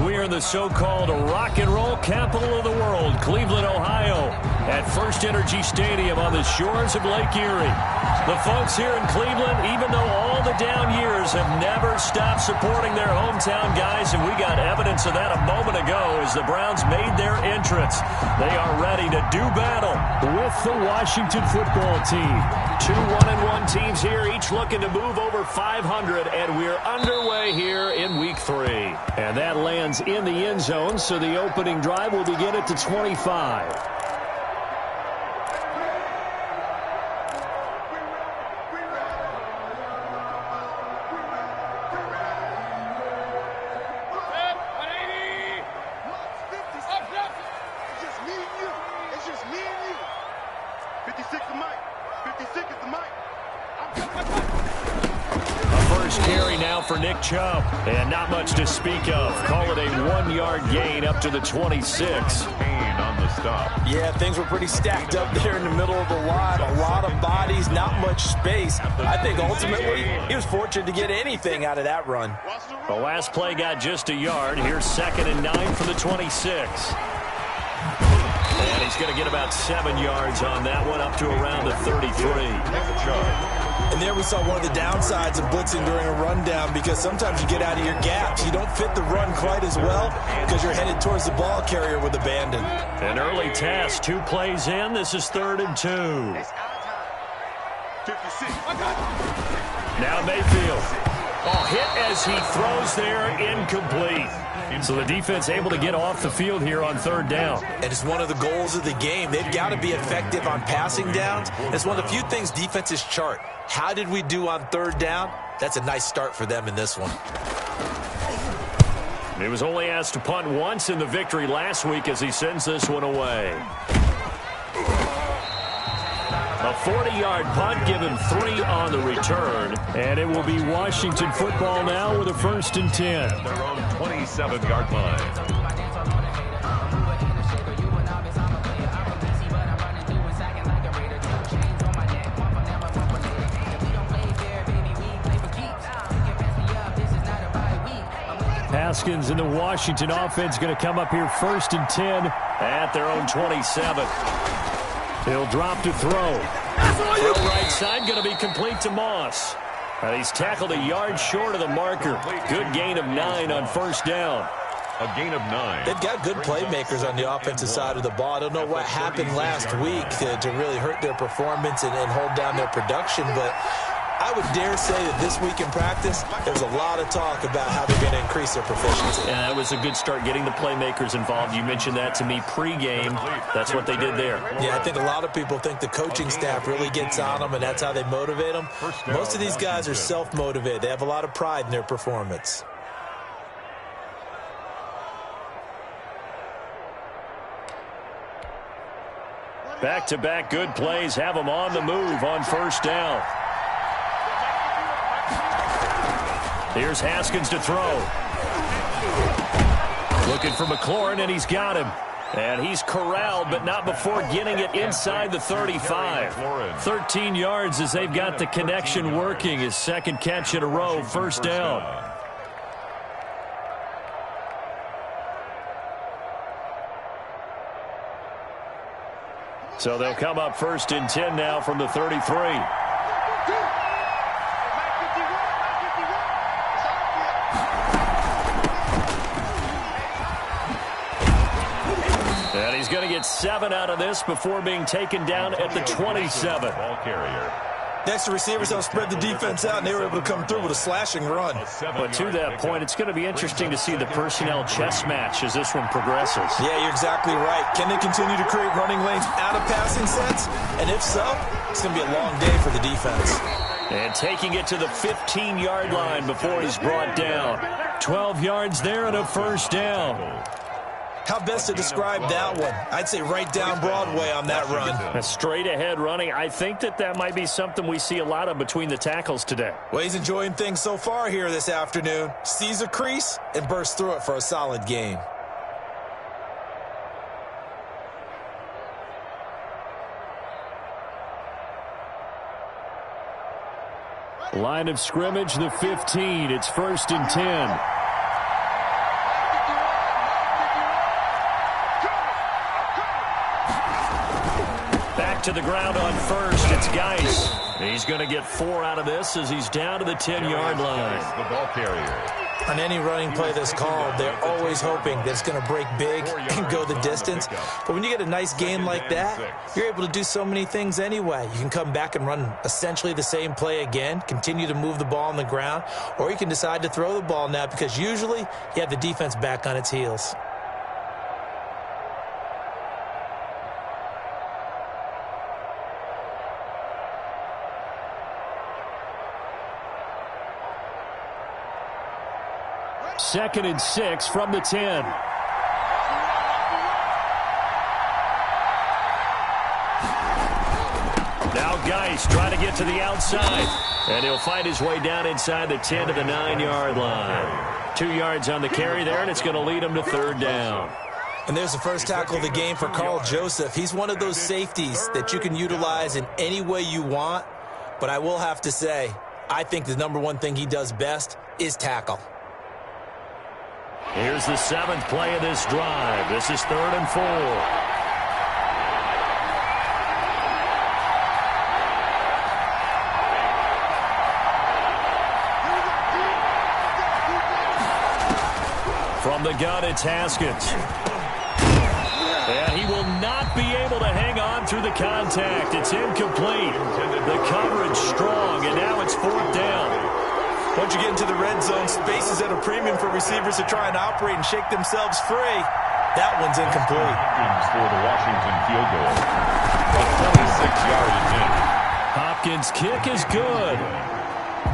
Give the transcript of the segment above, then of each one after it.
We are in the so-called rock and roll capital of the world, Cleveland, Ohio, at First Energy Stadium on the shores of Lake Erie. The folks here in Cleveland, even though all the down years, have never stopped supporting their hometown guys, and we got evidence of that a moment ago as the Browns made their entrance. They are ready to do battle with the Washington football team. 2 1-1 teams here, each looking to move over 500, and we're underway here in Week 3. And that lands in the end zone, so the opening drive will begin at the 25. For Nick Chubb, and not much to speak of. Call it a 1-yard gain up to the 26. On the stop. Yeah, things were pretty stacked up there in the middle of the lot. A lot of bodies, not much space. I think ultimately he was fortunate to get anything out of that run. The last play got just a yard. Here's 2nd and 9 for the 26. And he's going to get about 7 yards on that one, up to around the 33. And there we saw one of the downsides of blitzing during a rundown, because sometimes you get out of your gaps. You don't fit the run quite as well because you're headed towards the ball carrier with abandon. An early task, 2 plays in. This is 3rd and 2. Now Mayfield. Oh, hit as he throws there, incomplete. So the defense able to get off the field here on 3rd down. And it's one of the goals of the game. They've got to be effective on passing downs. It's one of the few things defenses chart. How did we do on 3rd down? That's a nice start for them in this one. He was only asked to punt once in the victory last week as he sends this one away. A 40-yard punt, given 3 on the return. And it will be Washington football now with a 1st and 10. Their own 27-yard line. Haskins and the Washington offense going to come up here 1st and 10 at their own 27. He'll drop to throw. Throw right side, going to be complete to Moss. He's tackled a yard short of the marker. Good gain of 9 on 1st down. A gain of 9. They've got good playmakers on the offensive side of the ball. I don't know what happened last week to really hurt their performance and hold down their production, but I would dare say that this week in practice, there's a lot of talk about how they're going to increase their proficiency. Yeah, that was a good start, getting the playmakers involved. You mentioned that to me pregame. That's what they did there. Yeah, I think a lot of people think the coaching staff really gets on them, and that's how they motivate them. Most of these guys are self-motivated. They have a lot of pride in their performance. Back-to-back good plays have them on the move on 1st down. Here's Haskins to throw. Looking for McLaurin, and he's got him. And he's corralled, but not before getting it inside the 35. 13 yards as they've got the connection working. His 2nd catch in a row, 1st down. So they'll come up 1st and 10 now from the 33. And he's going to get 7 out of this before being taken down at the 27. Ball carrier. Next, the receivers don't spread the defense out, and they were able to come through with a slashing run. But to that point, it's going to be interesting to see the personnel chess match as this one progresses. Yeah, you're exactly right. Can they continue to create running lanes out of passing sets? And if so, it's going to be a long day for the defense. And taking it to the 15-yard line before he's brought down. 12 yards there and a 1st down. How best to describe that one? I'd say right down Broadway on that run. A straight-ahead running. I think that might be something we see a lot of between the tackles today. Well, he's enjoying things so far here this afternoon. Sees a crease and bursts through it for a solid game. Line of scrimmage, the 15. It's 1st and 10. to the ground on first. It's Geis. He's going to get 4 out of this as he's down to the 10-yard line. The ball carrier. On any running play that's called, they're always hoping that it's going to break big and go the distance. But when you get a nice gain like that, you're able to do so many things anyway. You can come back and run essentially the same play again, continue to move the ball on the ground, or you can decide to throw the ball now because usually you have the defense back on its heels. Second and 6 from the 10. Now Geis trying to get to the outside. And he'll find his way down inside the 10 to the 9-yard line. 2 yards on the carry there, and it's going to lead him to third down. And there's the first tackle of the game for Carl Joseph. He's one of those safeties that you can utilize in any way you want. But I will have to say, I think the number one thing he does best is tackle. Here's the 7th play of this drive. This is 3rd and 4. From the gun, it's Haskins. And he will not be able to hang on through the contact. It's incomplete. The coverage strong, and now it's 4th down. Once you get into the red zone, space is at a premium for receivers to try and operate and shake themselves free. That one's incomplete. For the Washington field goal. A 26-yard attempt. Hopkins' kick is good.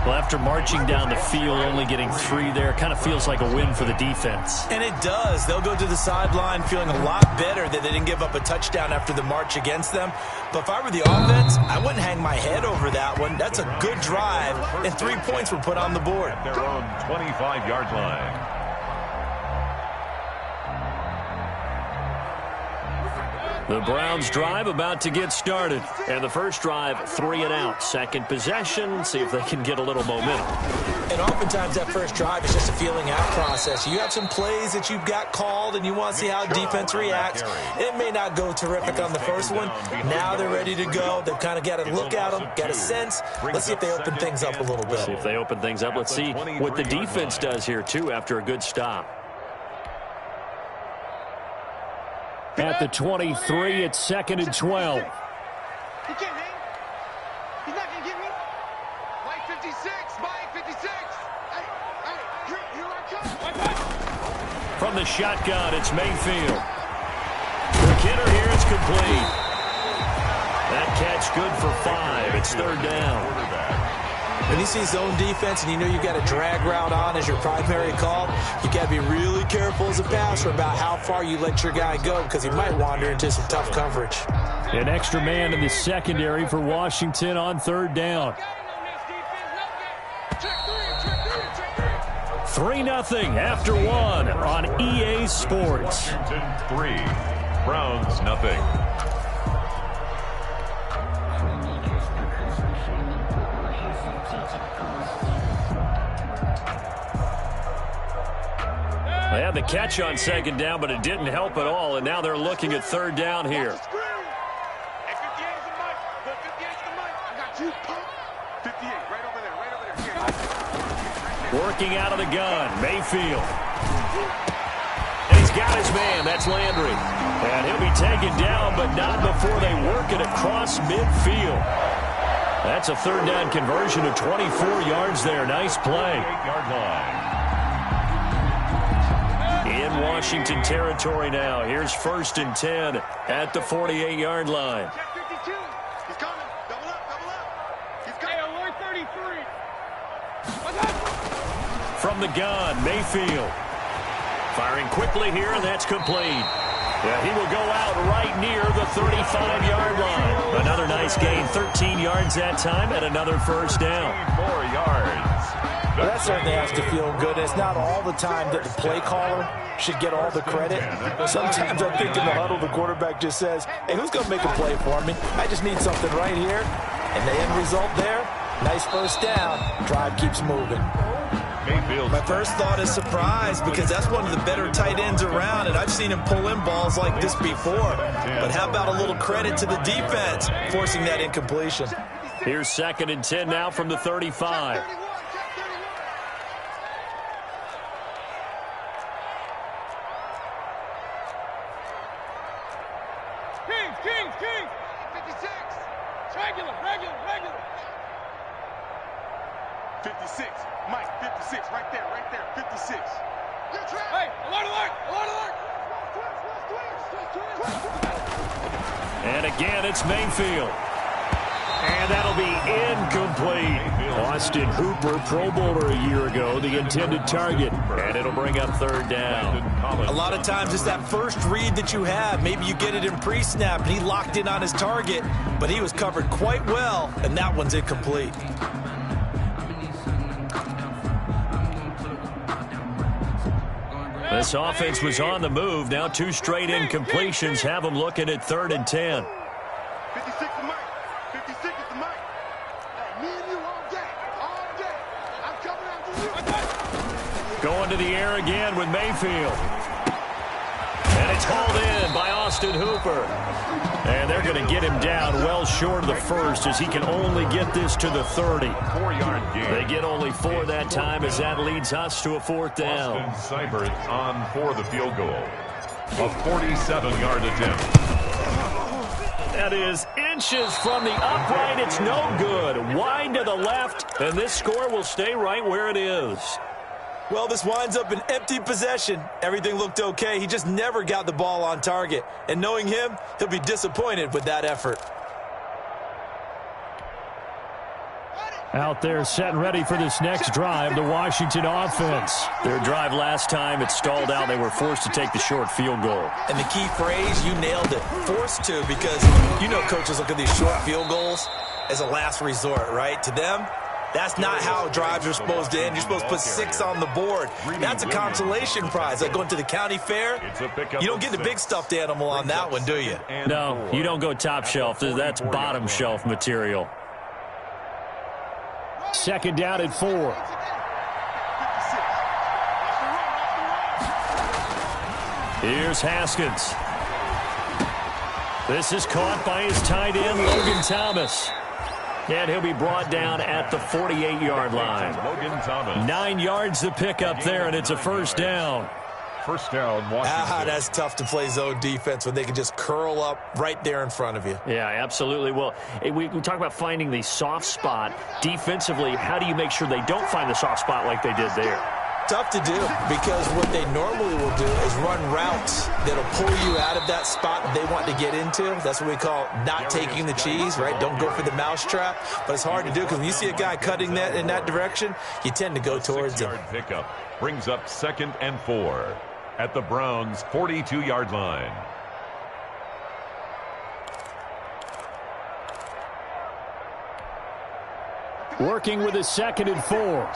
Well, after marching down the field, only getting 3 there, kind of feels like a win for the defense. And it does. They'll go to the sideline feeling a lot better that they didn't give up a touchdown after the march against them. But if I were the offense, I wouldn't hang my head over that one. That's a good drive, and 3 points were put on the board. At their own 25-yard line. The Browns drive about to get started. And the first drive, 3 and out. Second possession, see if they can get a little momentum. And oftentimes that first drive is just a feeling out process. You have some plays that you've got called and you want to see how defense reacts. It may not go terrific on the first one. Now they're ready to go. They've kind of got to look at them, got a sense. Let's see if they open things up a little bit. See if they open things up. Let's see what the defense does here, too, after a good stop. At the 23, it's 2nd and 12. He can't hang. He's not going to get me. Mike 56. Mike 56. Hey, here I come. From the shotgun, it's Mayfield. The kidder here is complete. That catch good for 5. It's 3rd down. When you see zone defense and you know you've got a drag route on as your primary call, you got to be really careful as a passer about how far you let your guy go because he might wander into some tough coverage. An extra man in the secondary for Washington on 3rd down. 3-0 after 1 on EA Sports. Washington 3, Browns nothing. They had the catch on 2nd down, but it didn't help at all, and now they're looking at 3rd down here. Working out of the gun, Mayfield. And he's got his man, that's Landry. And he'll be taken down, but not before they work it across midfield. That's a 3rd down conversion of 24 yards there. Nice play. 8-yard line. In Washington territory now. Here's 1st and 10 at the 48-yard line. Check 52. He's coming. Double up. He's coming. Alert 33. From the gun, Mayfield. Firing quickly here, and that's complete. Yeah, he will go out right near the 35-yard line. Another nice gain, 13 yards that time, and another 1st down. 4 yards. Well, that certainly has to feel good. It's not all the time that the play caller should get all the credit. Sometimes I think in the huddle, the quarterback just says, hey, who's going to make a play for me? I just need something right here. And the end result there, nice 1st down. Drive keeps moving. Mayfield. My first thought is surprise because that's one of the better tight ends around, and I've seen him pull in balls like this before. But how about a little credit to the defense forcing that incompletion? Here's 2nd and 10 now from the 35. King. 56. Regular. 56. Mike, 56. Right there. 56. Hey, alert. And again, it's Mayfield. And that'll be incomplete. Austin Hooper, Pro Bowler a year ago, the intended target. And it'll bring up 3rd down. A lot of times it's that first read that you have. Maybe you get it in pre-snap, and he locked in on his target, but he was covered quite well, and that one's incomplete. This offense was on the move. Now 2 straight incompletions have them looking at 3rd and 10. 56 to Mike. 56 is to Mike. Hey, me and you all day. I'm coming after you. Going to the air again with Mayfield. And it's hauled in by Austin Hooper. And they're going to get him down well short of the first as he can only get this to the 30. 4-yard gain. They get only 4 that time as that leads us to a 4th down. Austin Seibert on for the field goal. A 47-yard attempt. That is inches from the upright. It's no good. Wide to the left, and this score will stay right where it is. Well, this winds up an empty possession. Everything looked okay. He just never got the ball on target. And knowing him, he'll be disappointed with that effort. Out there set and ready for this next drive, the Washington offense. Their drive last time, it stalled out. They were forced to take the short field goal. And the key phrase, you nailed it. Forced to, because you know coaches look at these short field goals as a last resort, right? To them, that's not how drives are supposed to end. You're supposed to put 6 on the board. That's a consolation prize. Like going to the county fair, you don't get the big stuffed animal on that one, do you? No, you don't go top shelf. That's bottom shelf material. 2nd down at 4. Here's Haskins. This is caught by his tight end, Logan Thomas. And he'll be brought down at the 48-yard line. Logan Thomas. 9 yards to pick up there, and it's a 1st down. 1st down, Washington. That's tough to play zone defense when they can just curl up right there in front of you. Yeah, absolutely. Well, we talk about finding the soft spot. Defensively, how do you make sure they don't find the soft spot like they did there? Tough to do, because what they normally will do is run routes that'll pull you out of that spot that they want to get into. That's what we call not taking the cheese, right? Don't go for the mousetrap. But it's hard to do because when you see a guy cutting that in that direction, you tend to go towards him. 6-yard pickup brings up 2nd and 4 at the Browns' 42-yard line. Working with a 2nd and 4.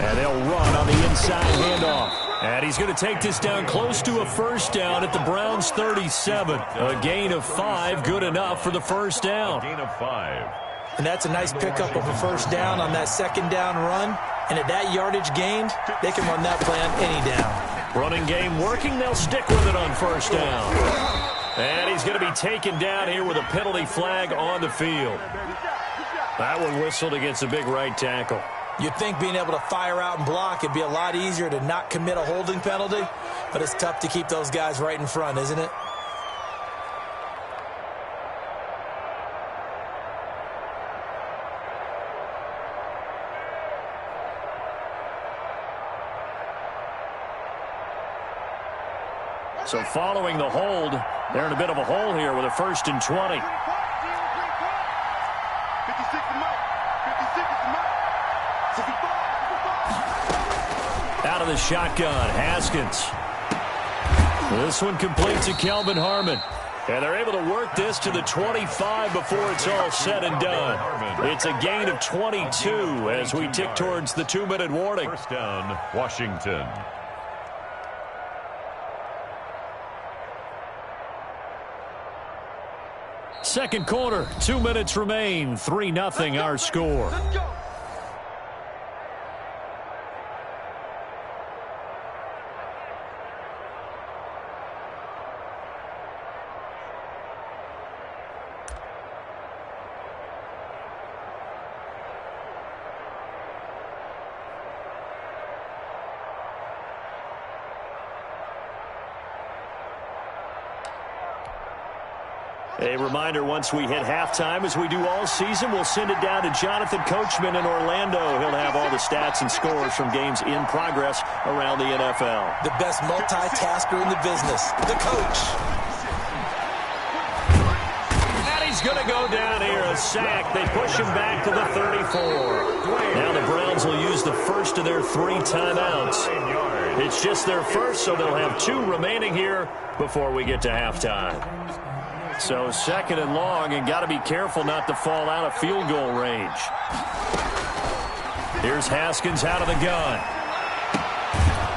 And they'll run on the inside handoff. And he's going to take this down close to a 1st down at the Browns' 37. A gain of 5, good enough for the 1st down. A gain of 5. And that's a nice pickup of a 1st down on that 2nd down run. And at that yardage gained, they can run that play on any down. Running game working. They'll stick with it on 1st down. And he's going to be taken down here with a penalty flag on the field. That one whistled against a big right tackle. You'd think being able to fire out and block, it'd be a lot easier to not commit a holding penalty, but it's tough to keep those guys right in front, isn't it? So following the hold, they're in a bit of a hole here with a 1st and 20. Out of the shotgun, Haskins. This one completes to Kelvin Harmon. And they're able to work this to the 25 before it's all said and done. It's a gain of 22 as we tick towards the 2-minute warning. 1st down, Washington. Second quarter, 2 minutes remain. 3-0 our score. Let's go. A reminder, once we hit halftime, as we do all season, we'll send it down to Jonathan Coachman in Orlando. He'll have all the stats and scores from games in progress around the NFL. The best multitasker in the business, the coach. And he's going to go down here, a sack. They push him back to the 34. Now the Browns will use the first of their 3 timeouts. It's just their first, so they'll have 2 remaining here before we get to halftime. So second and long, and got to be careful not to fall out of field goal range. Here's Haskins out of the gun.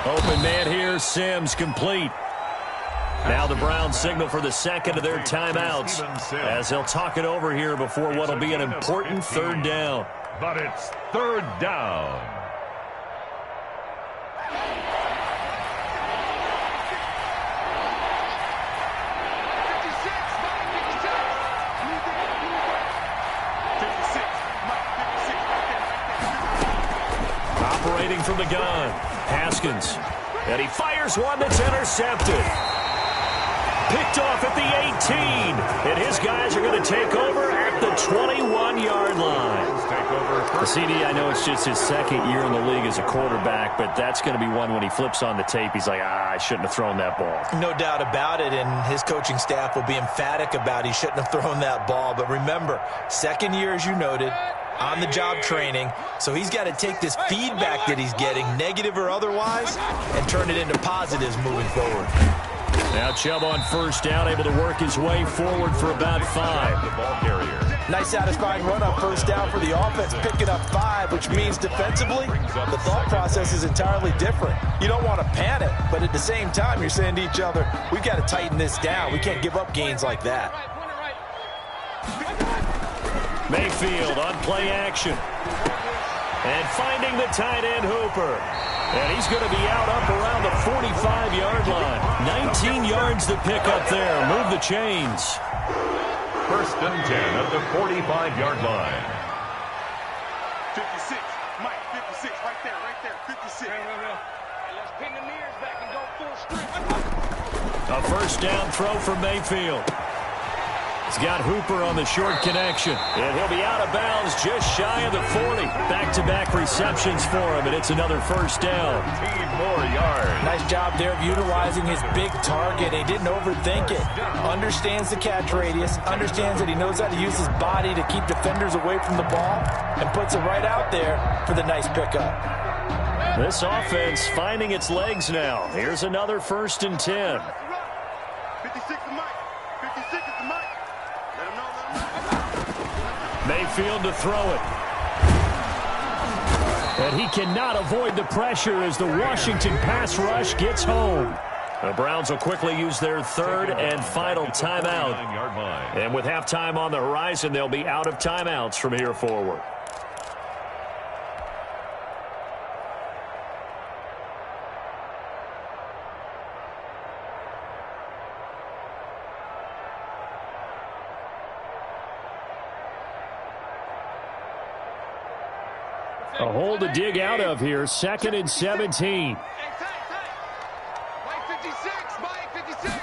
Open man here, Sims complete. Now the Browns signal for the second of their timeouts as they'll talk it over here before what will be an important 3rd down. But it's 3rd down. Operating from the gun, Haskins. And he fires one that's intercepted. Picked off at the 18. And his guys are going to take over at the 21-yard line. The CD, I know it's just his 2nd year in the league as a quarterback, but that's going to be one when he flips on the tape, he's like, I shouldn't have thrown that ball. No doubt about it, and his coaching staff will be emphatic about he shouldn't have thrown that ball. But remember, 2nd year, as you noted, on-the-job training, so he's got to take this feedback that he's getting, negative or otherwise, and turn it into positives moving forward. Now Chubb on 1st down, able to work his way forward for about 5. The ball carrier. Nice satisfying run on 1st down for the offense, picking up 5, which means defensively, the thought process is entirely different. You don't want to panic, but at the same time, you're saying to each other, we've got to tighten this down. We can't give up gains like that. Mayfield on play action. And finding the tight end, Hooper. And he's going to be out up around the 45-yard line. 19 yards to pick up there. Move the chains. 1st and 10 at the 45-yard line. 56. Mike, 56. Right there. 56. Let's pin the mirrors back and go full strength. A 1st down throw for Mayfield. He's got Hooper on the short connection. And he'll be out of bounds just shy of the 40. Back-to-back receptions for him, and it's another 1st down. 15 more yards. Nice job there of utilizing his big target. He didn't overthink it. Understands the catch radius. Understands that he knows how to use his body to keep defenders away from the ball. And puts it right out there for the nice pickup. This offense finding its legs now. Here's another 1st and 10. 56 to Mike. 56 is to Mike. Let him know. Mayfield to throw it. And he cannot avoid the pressure as the Washington pass rush gets home. The Browns will quickly use their 3rd and final timeout. And with halftime on the horizon, they'll be out of timeouts from here forward. A hole to dig out of here. 2nd and 17. Mike 56. Mike 56.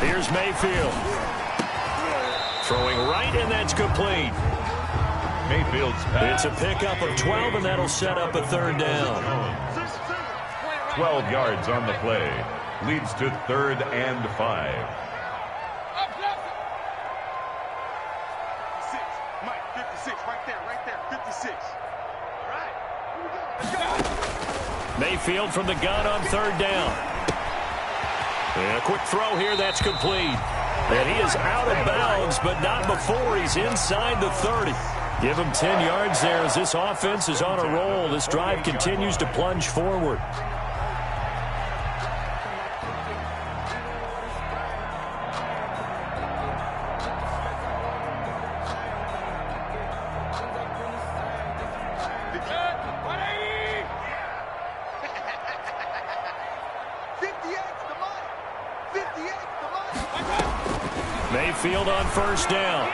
Here's Mayfield. Throwing right, and that's complete. Mayfield's pass. It's a pickup of 12, and that'll set up a 3rd down. 12 yards on the play. Leads to 3rd and 5. Mike 56. Right there. 56. All right. Here we go. Mayfield from the gun on 3rd down. And a quick throw here, that's complete. And he is out of bounds, but not before he's inside the 30. Give him 10 yards there as this offense is on a roll. This drive continues to plunge forward. Mayfield on first down.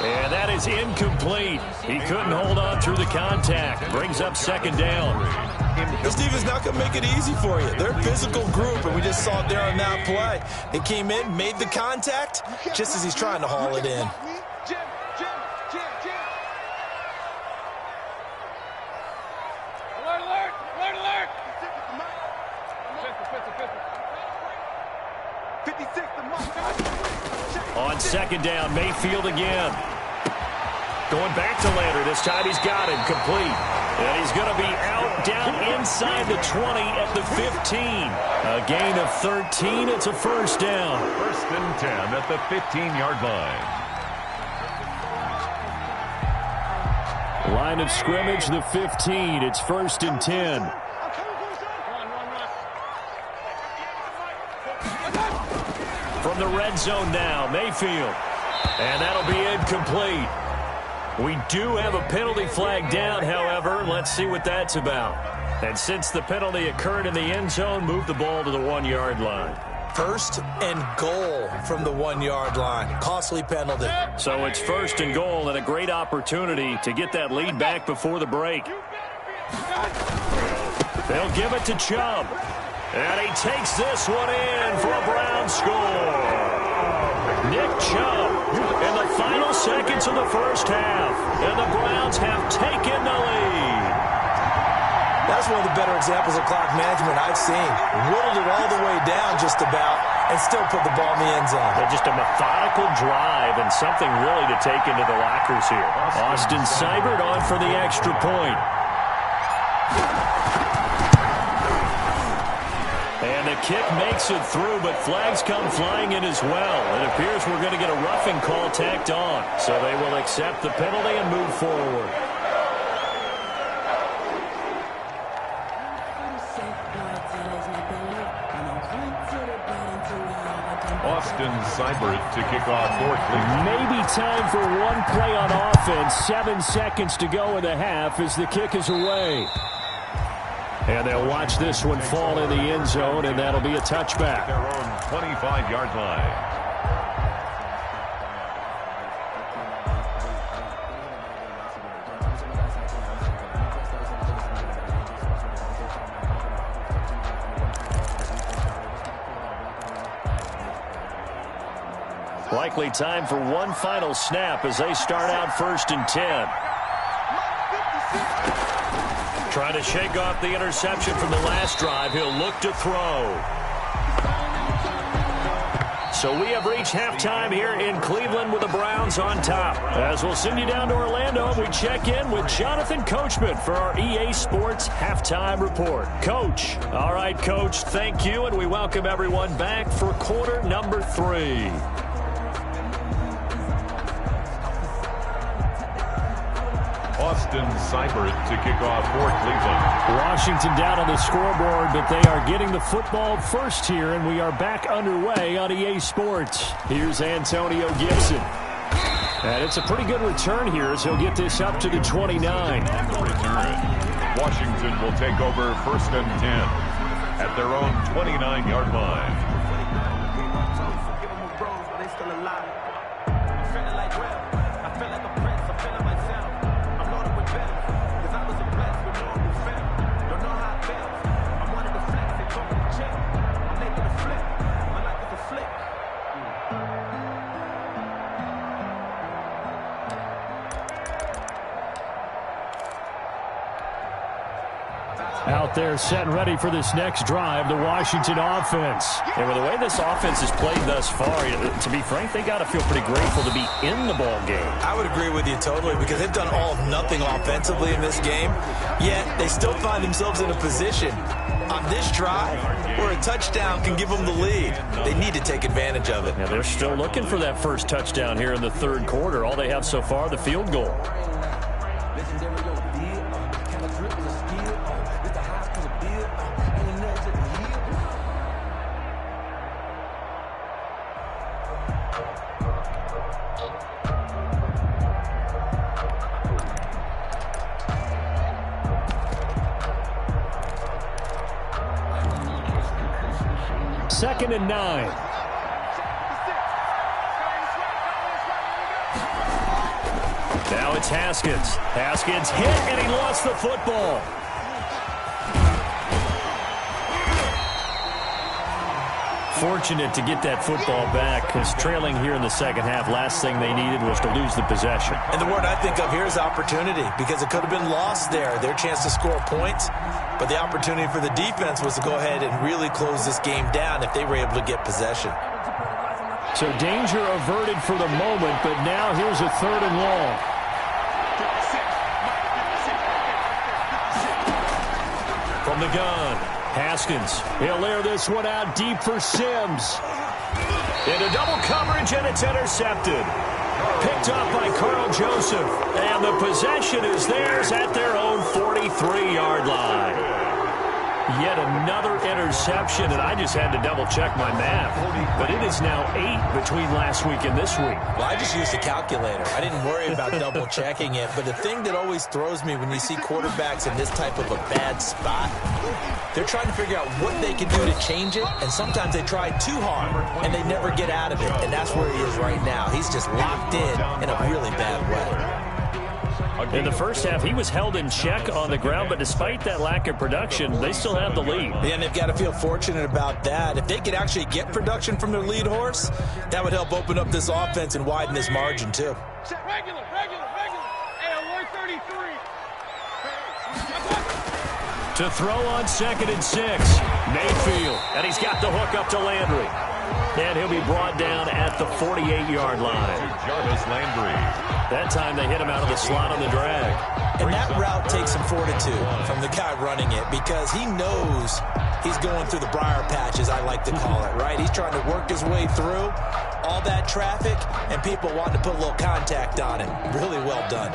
And that is incomplete. He couldn't hold on through the contact. Brings up second down. This defense not going to make it easy for you. They're a physical group, and we just saw it there on that play. They came in, made the contact, just as he's trying to haul it in. On second down, Mayfield again. Going back to Lander. This time he's got him complete. And he's going to be out down inside the 20 at the 15. A gain of 13. It's a first down. First and 10 at the 15-yard line. Line of scrimmage, the 15. It's first and 10. From the red zone now, Mayfield. And that'll be incomplete. We do have a penalty flag down, however. Let's see what that's about. And since the penalty occurred in the end zone, move the ball to the 1-yard line. First and goal from the 1-yard line. Costly penalty. So it's first and goal and a great opportunity to get that lead back before the break. They'll give it to Chubb. And he takes this one in for a Brown score. Nick Chubb in the final seconds of the first half. And the Browns have taken the lead. That's one of the better examples of clock management I've seen. Whittled it all the way down just about and still put the ball in the end zone. Just a methodical drive and something really to take into the lockers here. Austin Seibert on for the extra point. And the kick makes it through, but flags come flying in as well. It appears we're going to get a roughing call tacked on. So they will accept the penalty and move forward. Austin Seibert to kick off for Cleveland. Maybe time for one play on offense. 7 seconds to go in the half as the kick is away. And they'll watch this one fall in the end zone, and that'll be a touchback. Their own 25-yard line. Likely time for one final snap as they start out first and 10. Trying to shake off the interception from the last drive. He'll look to throw. So we have reached halftime here in Cleveland with the Browns on top. As we'll send you down to Orlando, we check in with Jonathan Coachman for our EA Sports Halftime Report. Coach. All right, Coach, thank you, and we welcome everyone back for quarter number 3. Austin Seibert to kick off for Cleveland. Washington down on the scoreboard, but they are getting the football first here, and we are back underway on EA Sports. Here's Antonio Gibson. And it's a pretty good return here as he'll get this up to the 29. Return. Washington will take over first and 10 at their own 29-yard line. Out there set and ready for this next drive, the Washington offense. And with the way this offense has played thus far, to be frank, they got to feel pretty grateful to be in the ball game. I would agree with you totally because they've done all of nothing offensively in this game, yet they still find themselves in a position on this drive where a touchdown can give them the lead. They need to take advantage of it. Yeah, they're still looking for that first touchdown here in the third quarter. All they have so far, the field goal. 2nd and 9. Now it's Haskins. Haskins hit, and he lost the football. Fortunate to get that football back, because trailing here in the second half, last thing they needed was to lose the possession. And the word I think of here is opportunity, because it could have been lost there, their chance to score points. But the opportunity for the defense was to go ahead and really close this game down if they were able to get possession. So danger averted for the moment, but now here's a 3rd and long. From the gun, Haskins. He'll air this one out deep for Sims. Into double coverage, and it's intercepted. Picked up by Carl Joseph. And the possession is theirs at their own 43-yard line. Yet another interception, and I just had to double-check my math. But it is now 8 between last week and this week. Well, I just used a calculator. I didn't worry about double-checking it. But the thing that always throws me when you see quarterbacks in this type of a bad spot, they're trying to figure out what they can do to change it, and sometimes they try too hard, and they never get out of it. And that's where he is right now. He's just locked in a really bad way. In the first half, he was held in check on the ground, but despite that lack of production, they still have the lead. And they've got to feel fortunate about that. If they could actually get production from their lead horse, that would help open up this offense and widen this margin, too. Regular. Hey, 133. To throw on 2nd and 6, Mayfield, and he's got the hook up to Landry. And he'll be brought down at the 48-yard line. Jarvis Landry. That time they hit him out of the slot on the drag. And that route takes some fortitude from the guy running it, because he knows he's going through the briar patch, as I like to call it, right? He's trying to work his way through all that traffic, and people want to put a little contact on it. Really well done.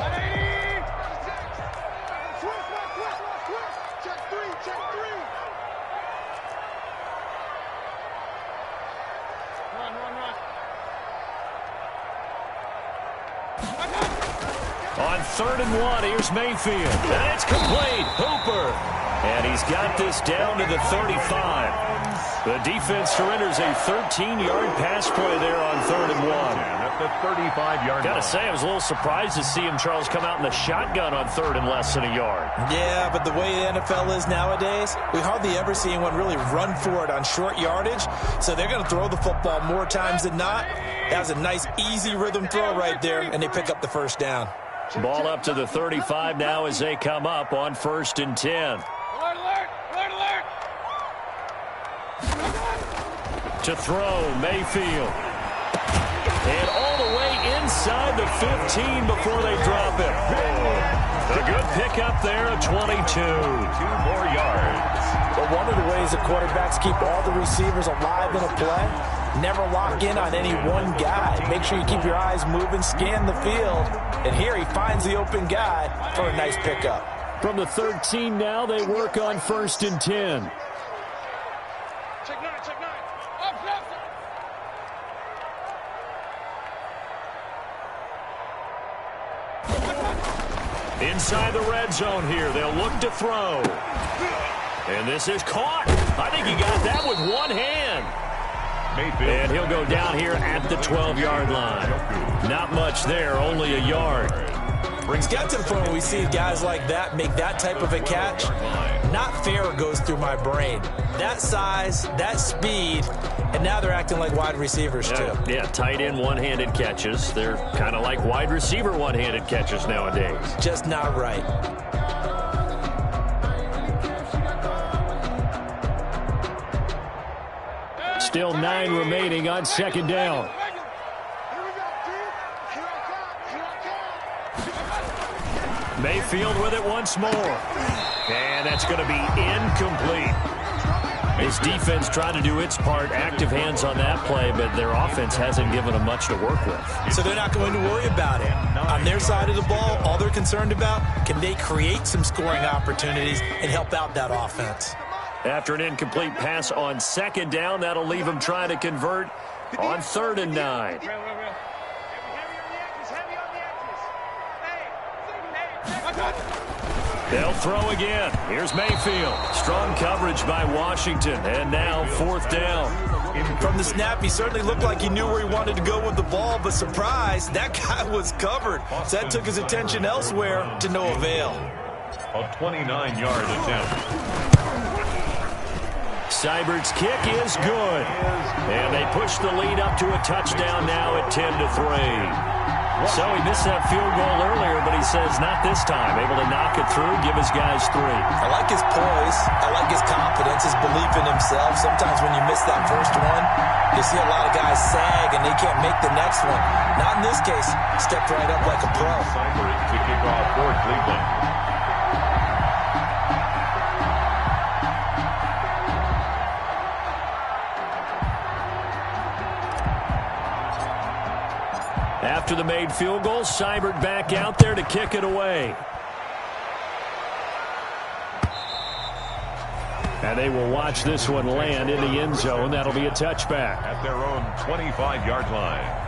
On 3rd and 1, here's Mayfield. And it's complete. Hooper. And he's got this down to the 35. The defense surrenders a 13-yard pass play there on 3rd and 1. At the 35-yard line. Got to say, I was a little surprised to see him, Charles, come out in the shotgun on 3rd and less than a yard. Yeah, but the way the NFL is nowadays, we hardly ever see anyone really run for it on short yardage. So they're going to throw the football more times than not. That was a nice, easy rhythm throw right there, and they pick up the first down. Ball up to the 35 now as they come up on 1st and 10. Alert! To throw, Mayfield. And all the way inside the 15 before they drop it. A good pickup there at 22. 2 more yards. But one of the ways the quarterbacks keep all the receivers alive in a play, never lock in on any one guy. Make sure you keep your eyes moving, scan the field. And here he finds the open guy for a nice pickup. From the 13 now, they work on 1st and 10. Check 9. Up. Inside the red zone here, they'll look to throw. And this is caught. I think he got that with one hand. Mayfield. And he'll go down here at the 12-yard line. Not much there, only a yard. It's got to the point where we see guys like that make that type of a catch. Not fair goes through my brain. That size, that speed, and now they're acting like wide receivers too. Yeah, tight end one-handed catches. They're kind of like wide receiver one-handed catches nowadays. Just not right. Still 9 remaining on 2nd down. Mayfield with it once more. And that's going to be incomplete. His defense tried to do its part, active hands on that play, but their offense hasn't given them much to work with. So they're not going to worry about it. On their side of the ball, all they're concerned about, can they create some scoring opportunities and help out that offense? After an incomplete pass on 2nd down, that'll leave them trying to convert on 3rd and 9. They'll throw again. Here's Mayfield. Strong coverage by Washington. And now 4th down. From the snap, he certainly looked like he knew where he wanted to go with the ball, but surprise, that guy was covered. So that took his attention elsewhere to no avail. A 29-yard attempt. Seibert's kick is good. And they push the lead up to a touchdown now at 10-3. So he missed that field goal earlier, but he says not this time. Able to knock it through, give his guys 3. I like his poise. I like his confidence, his belief in himself. Sometimes when you miss that first one, you see a lot of guys sag and they can't make the next one. Not in this case. Stepped right up like a pro. Seibert to kick off for Cleveland. After the made field goal, Seibert back out there to kick it away. And they will watch this one land in the end zone. That'll be a touchback. At their own 25-yard line.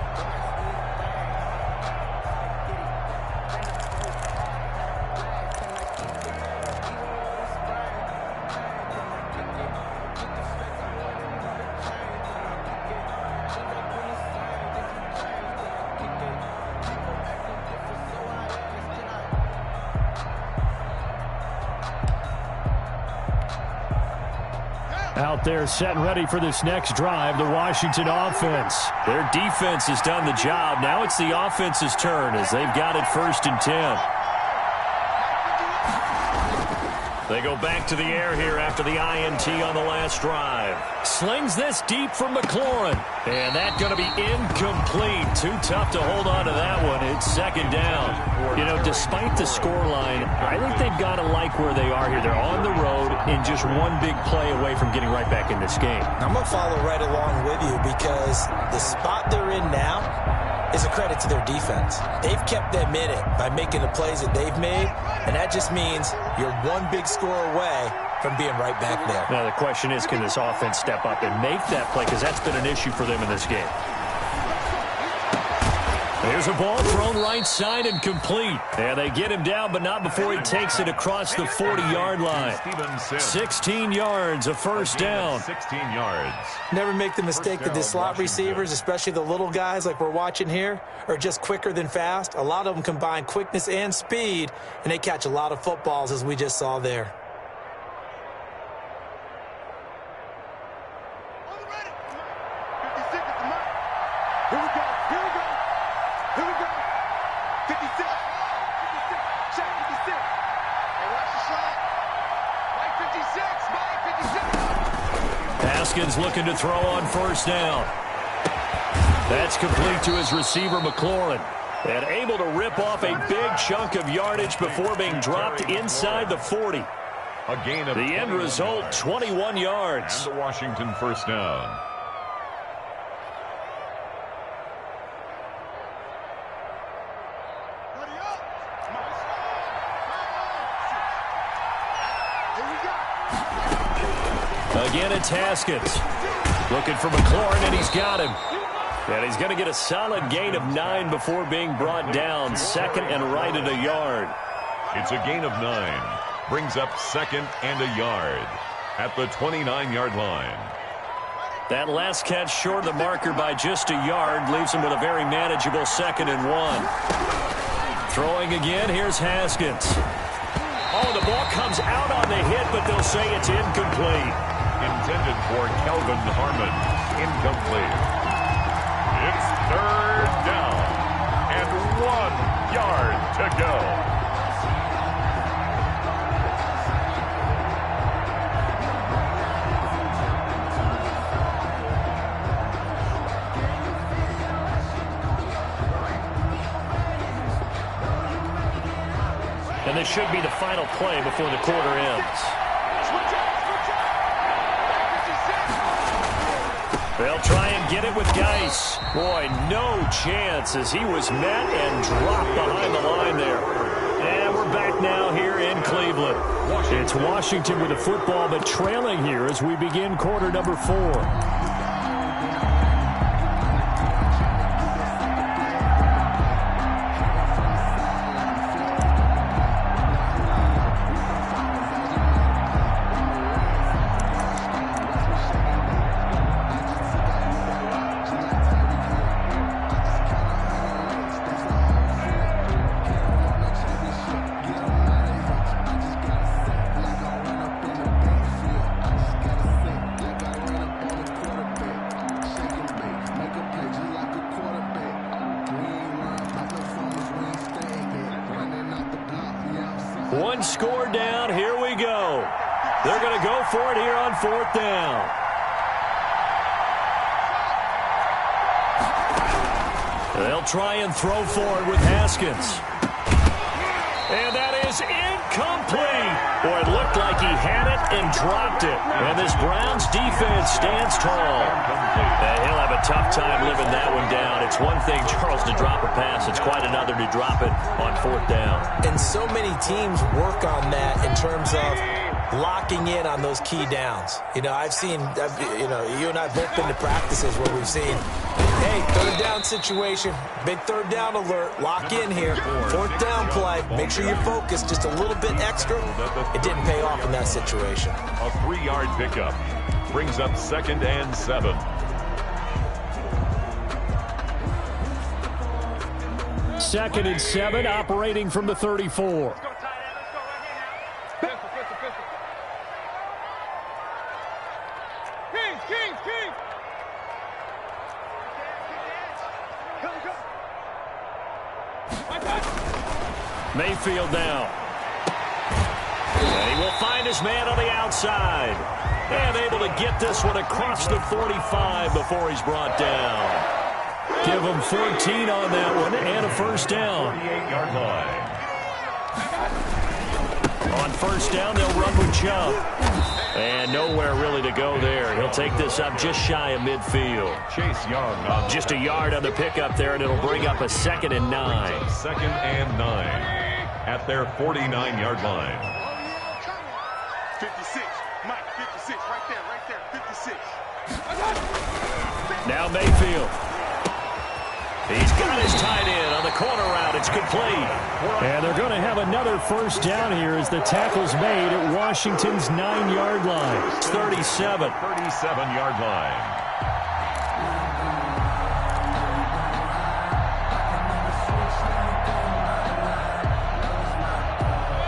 Out there set and ready for this next drive, the Washington offense. Their defense has done the job. Now it's the offense's turn as they've got it 1st and 10. They go back to the air here after the INT on the last drive. Slings this deep for McLaurin. And that's going to be incomplete. Too tough to hold on to that one. It's 2nd down. You know, despite the scoreline, I think they've got to like where they are here. They're on the road and just one big play away from getting right back in this game. I'm going to follow right along with you because the spot they're in now is a credit to their defense. They've kept them in it by making the plays that they've made, and that just means you're one big score away from being right back there. Now, the question is, can this offense step up and make that play? Because that's been an issue for them in this game. There's a ball thrown right side and complete. And they get him down, but not before he takes it across the 40-yard line. 16 yards, a 1st down. 16 yards. Never make the mistake that the slot receivers, especially the little guys like we're watching here, are just quicker than fast. A lot of them combine quickness and speed, and they catch a lot of footballs, as we just saw there. Here we go. Here we go. Here we go. 56. 56. Check 56. Hey, watch the slide. Mike 56. Mike 56. Haskins looking to throw on 1st down. That's complete to his receiver, McLaurin. And able to rip off a big chunk of yardage before being dropped inside the 40. A gain of the end result, 21 yards. And the Washington 1st down. Again, it's Haskins. Looking for McLaurin, and he's got him. And he's going to get a solid gain of 9 before being brought down. 2nd and right at a yard. It's a gain of 9. Brings up 2nd and a yard at the 29-yard line. That last catch short of the marker by just a yard leaves him with a very manageable 2nd and 1. Throwing again, here's Haskins. Oh, the ball comes out on the hit, but they'll say it's incomplete. Intended for Kelvin Harmon. Incomplete. It's 3rd down and 1 yard to go. And this should be the final play before the quarter ends. They'll try and get it with Geis. Boy, no chance as he was met and dropped behind the line there. And we're back now here in Cleveland. It's Washington with the football, but trailing here as we begin quarter number 4. One score down. Here we go. They're going to go for it here on 4th down. They'll try and throw forward with Haskins. And that is incomplete. Boy, it looked like he had it and dropped it. And this Browns defense stands tall. And he'll have a tough time living that one down. It's one thing, Charles, to drop a pass. It's quite another to drop it on 4th down. And so many teams work on that in terms of locking in on those key downs. I've seen, you and I have both been to practices where we've seen, hey, 3rd down situation, big 3rd down alert, lock in here, 4th down play, make sure you're focused just a little bit extra. It didn't pay off in that situation. A 3-yard pickup brings up 2nd and 7. Second and 7, operating from the 34. Mayfield now. And he will find his man on the outside. And able to get this one across the 45 before he's brought down. Give him 14 on that one and a 1st down. 48-yard line. On 1st down, they'll run with Chubb. And nowhere really to go there. He'll take this up just shy of midfield. Chase Young. Just a yard on the pickup there, and it'll bring up a 2nd and 9. 2nd and 9 at their 49-yard line. 56. Mike, 56. Right there. 56. Now Mayfield. He's got his tight end on the corner route. It's complete. And they're going to have another 1st down here as the tackle's made at Washington's 9-yard line. It's 37. 37-yard line.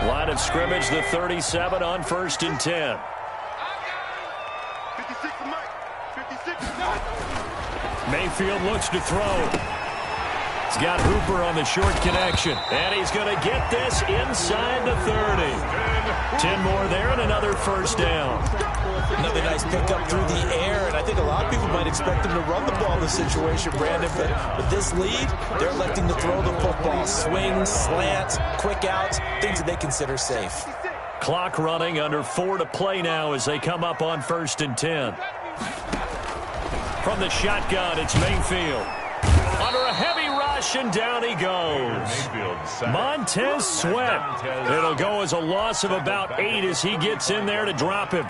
Line of scrimmage, the 37 on 1st and 10. 56 Mike. 56 Mayfield looks to throw. He's got Hooper on the short connection. And he's going to get this inside the 30. 10 more there and another 1st down. Another nice pickup through the air, and I think a lot of people might expect them to run the ball in this situation, Brandon, but with this lead, they're electing to throw the football. Swings, slants, quick outs, things that they consider safe. Clock running, under 4 to play now as they come up on 1st and 10. From the shotgun, it's Mayfield. Under a heavy rush, and down he goes. Montez Sweat. It'll go as a loss of about 8 as he gets in there to drop him.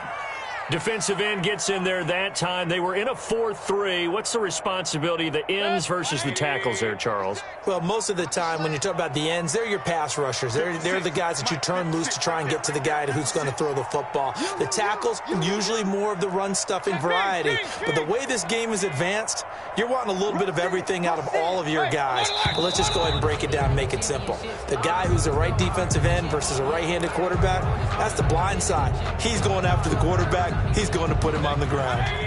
Defensive end gets in there that time. They were in a 4-3. What's the responsibility of the ends versus the tackles there, Charles? Well, most of the time when you talk about the ends, they're your pass rushers. They're the guys that you turn loose to try and get to the guy who's going to throw the football. The tackles, usually more of the run-stuffing variety. But the way this game is advanced, you're wanting a little bit of everything out of all of your guys. But let's just go ahead and break it down and make it simple. The guy who's the right defensive end versus a right-handed quarterback, that's the blind side. He's going after the quarterback. He's going to put him on the ground. Hey,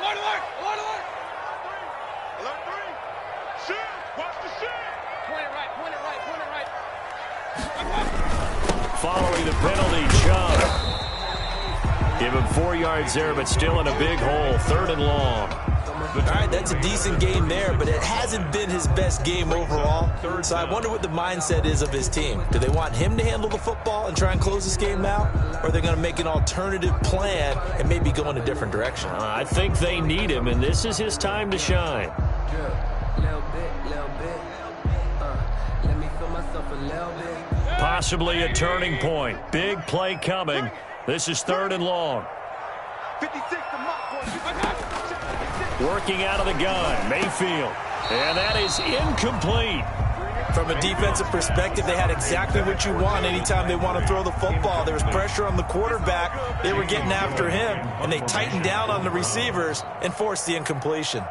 alert, alert, alert, alert. Alert 3. Shoot, watch the shoot. Point it right, point it right, point it right. Following the penalty, Chubb. Give him 4 yards there, but still in a big hole. 3rd and long. All right, that's a decent game there, but it hasn't been his best game overall. So I wonder what the mindset is of his team. Do they want him to handle the football and try and close this game out? Or are they going to make an alternative plan and maybe go in a different direction? I think they need him, and this is his time to shine. Possibly a turning point. Big play coming. This is 3rd and long. 56 to Mike. Working out of the gun, Mayfield. And that is incomplete. From a defensive perspective, they had exactly what you want anytime they want to throw the football. There was pressure on the quarterback. They were getting after him, and they tightened down on the receivers and forced the incompletion.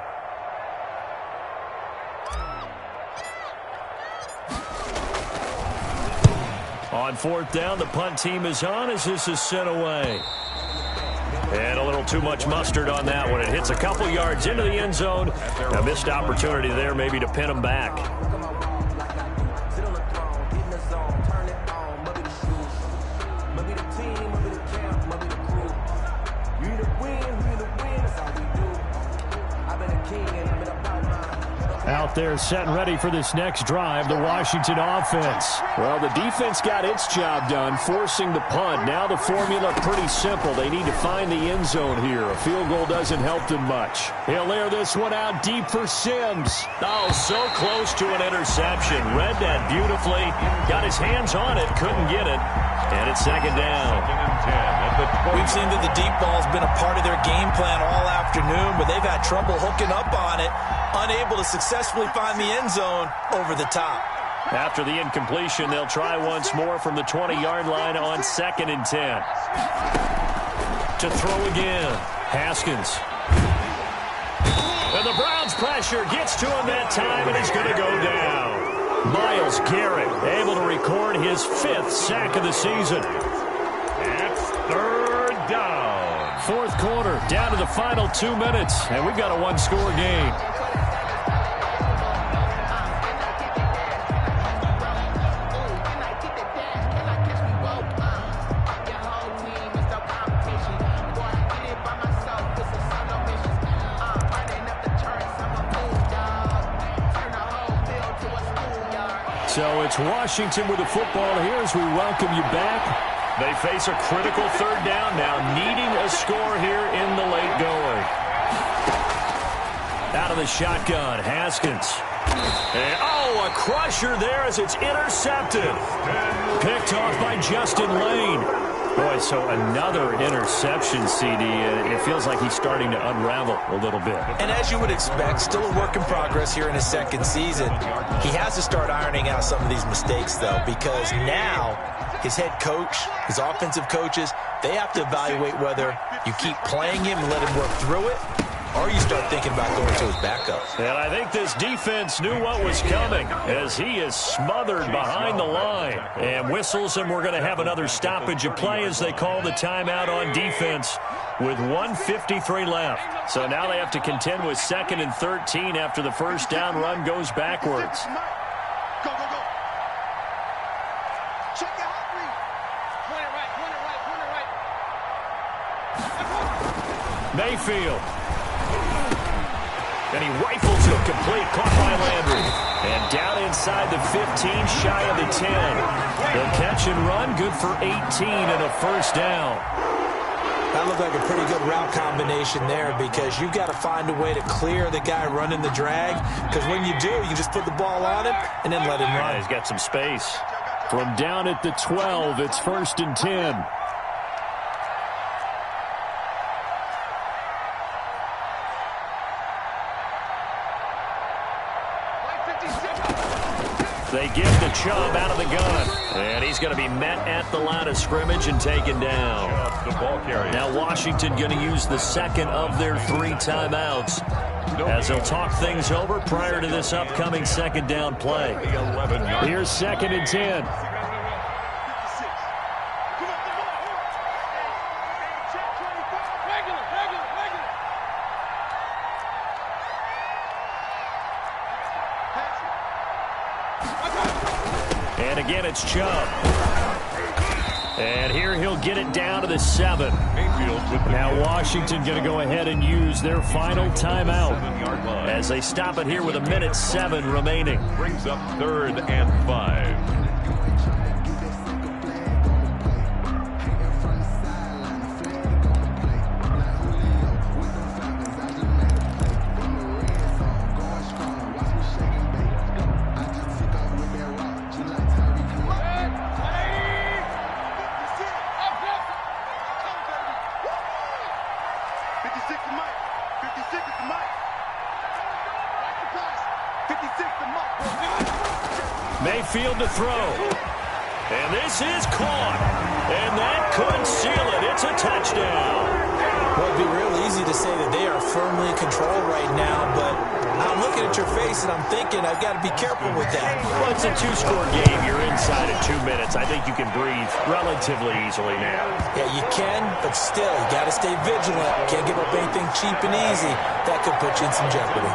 On 4th down, the punt team is on as this is sent away. And a little too much mustard on that one. It hits a couple yards into the end zone. A missed opportunity there maybe to pin them back. Out there set and ready for this next drive, the Washington offense. Well, the defense got its job done, forcing the punt. Now the formula pretty simple. They need to find the end zone here. A field goal doesn't help them much. He'll air this one out deep for Sims. Oh, so close to an interception. Read that beautifully. Got his hands on it, couldn't get it. And it's second down. We've seen that the deep ball's been a part of their game plan all afternoon, but they've had trouble hooking up on it, unable to successfully find the end zone over the top. After the incompletion, they'll try once more from the 20-yard line on 2nd and 10. To throw again, Haskins. And the Browns' pressure gets to him that time, and he's going to go down. Myles Garrett able to record his 5th sack of the season. It's 3rd down. 4th quarter, down to the final 2 minutes, and we've got a one-score game. So it's Washington with the football here as we welcome you back. They face a critical 3rd down now, needing a score here in the late going. Out of the shotgun, Haskins. And, a crusher there as it's intercepted. Picked off by Justin Lane. Boy, so another interception, CD. It feels like he's starting to unravel a little bit. And as you would expect, still a work in progress here in his 2nd season. He has to start ironing out some of these mistakes, though, because now his head coach, his offensive coaches, they have to evaluate whether you keep playing him and let him work through it, or you start thinking about going to his backup. And I think this defense knew what was coming as he is smothered behind the line and whistles, and we're going to have another stoppage of play as they call the timeout on defense with 1:53 left. So now they have to contend with 2nd and 13 after the first down run goes backwards. Go, go, go. Check your hot read. Corner right. Mayfield. And he rifles it complete, caught by Landry. And down inside the 15, shy of the 10. They'll catch and run, good for 18 and a 1st down. That looked like a pretty good route combination there because you've got to find a way to clear the guy running the drag, because when you do, you just put the ball on him and then let him run. Yeah, he's got some space. From down at the 12, it's 1st and 10. They give the Chubb out of the gun. And he's going to be met at the line of scrimmage and taken down. The ball carrier. Now Washington going to use the 2nd of their 3 timeouts as they'll talk things over prior to this upcoming 2nd down play. Here's 2nd and 10. And again, it's Chubb. And here he'll get it down to the 7. Now Washington going to go ahead and use their final timeout as they stop it here with 1:07 remaining. Brings up 3rd and 5. Mayfield to throw. And this is caught. And that could seal it. It's a touchdown. Well, it'd be real easy to say that they are firmly in control right now, but I'm looking at your face and I'm thinking I've got to be careful with that. Well, it's a 2-score game. You're inside of 2 minutes. I think you can breathe relatively easily now. Yeah, you can, but still, you got to stay vigilant. Can't give up anything cheap and easy. That could put you in some jeopardy.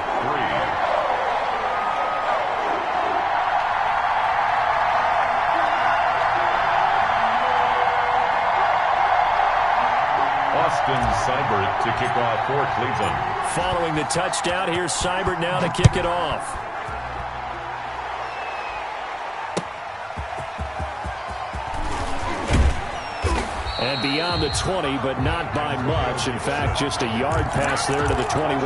Seibert to kick off for Cleveland. Following the touchdown, here's Seibert now to kick it off. And beyond the 20, but not by much. In fact, just a yard pass there to the 21.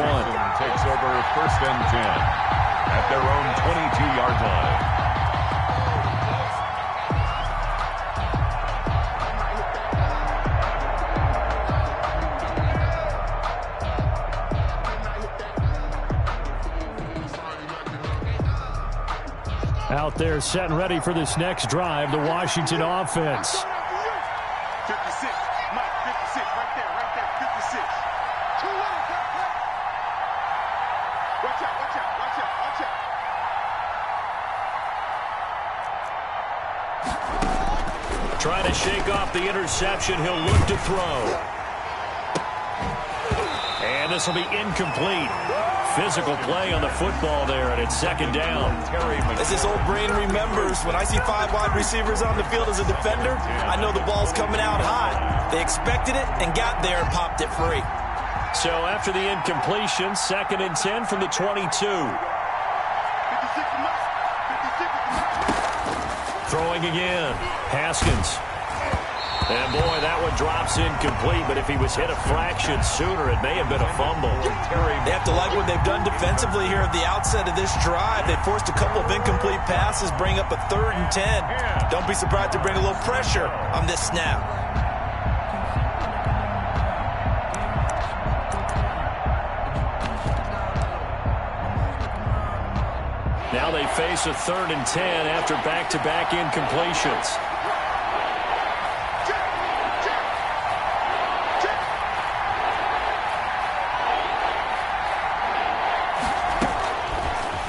Takes over first and 10 at their own 22-yard line. Out there set and ready for this next drive, the Washington offense. 56. Mike, 56. Right there. 56. 2 wins. Watch out. Trying to shake off the interception. He'll look to throw. And this will be incomplete. Physical play on the football there, and it's second down. As this old brain remembers, when I see 5 wide receivers on the field as a defender, I know the ball's coming out hot. They expected it and got there and popped it free. So after the incompletion, second and 10 from the 22. 56 Throwing again. Haskins. And, boy, that one drops incomplete, but if he was hit a fraction sooner, it may have been a fumble. They have to like what they've done defensively here at the outset of this drive. They forced a couple of incomplete passes, bring up a 3rd and 10. Don't be surprised to bring a little pressure on this snap. Now they face a 3rd and 10 after back-to-back incompletions.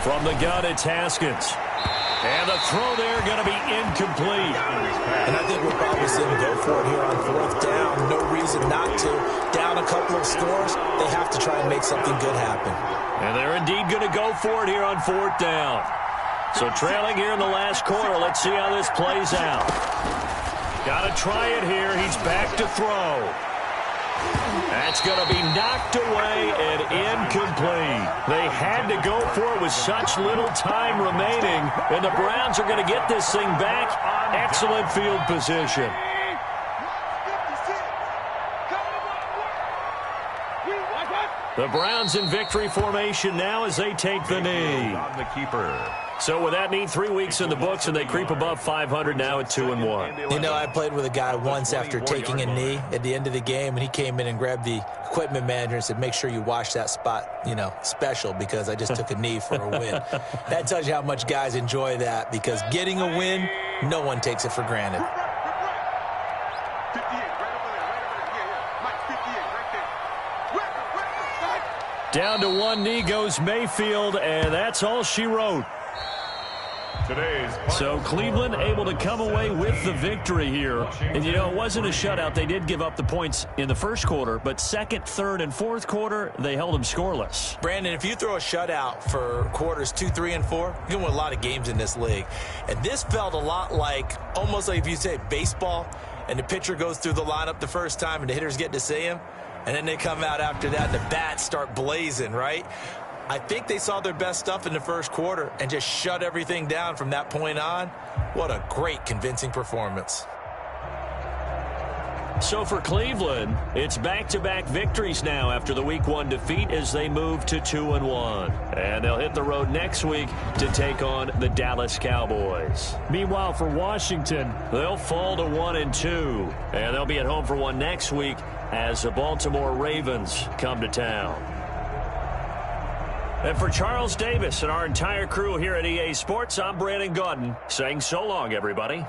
From the gun, it's Haskins. And the throw there going to be incomplete. And I think we'll probably see them go for it here on 4th down. No reason not to. Down a couple of scores, they have to try and make something good happen. And they're indeed going to go for it here on 4th down. So trailing here in the last quarter. Let's see how this plays out. Got to try it here. He's back to throw. That's going to be knocked away and incomplete. They had to go for it with such little time remaining, and the Browns are going to get this thing back. Excellent field position. The Browns in victory formation now as they take the knee. On the keeper. So with that neat 3 weeks in the books, and they creep above 500 now at 2-1. You know, I played with a guy once after taking a knee at the end of the game, and he came in and grabbed the equipment manager and said, make sure you wash that spot, you know, special, because I just took a knee for a win. That tells you how much guys enjoy that, because getting a win, no one takes it for granted. 58, right over there. Mike, 58, right there. Down to one knee goes Mayfield, and that's all she wrote. So Cleveland able to come away with the victory here. And, you know, it wasn't a shutout. They did give up the points in the first quarter, but second, third, and fourth quarter, they held them scoreless. Brandon, if you throw a shutout for quarters 2, 3, and 4, you're going to win a lot of games in this league. And this felt a lot like, almost like if you say baseball, and the pitcher goes through the lineup the first time and the hitters get to see him, and then they come out after that and the bats start blazing, right? I think they saw their best stuff in the first quarter and just shut everything down from that point on. What a great, convincing performance. So for Cleveland, it's back-to-back victories now after the Week 1 defeat as they move to 2-1. And they'll hit the road next week to take on the Dallas Cowboys. Meanwhile, for Washington, they'll fall to 1-2. And they'll be at home for one next week as the Baltimore Ravens come to town. And for Charles Davis and our entire crew here at EA Sports, I'm Brandon Gaudin saying so long, everybody.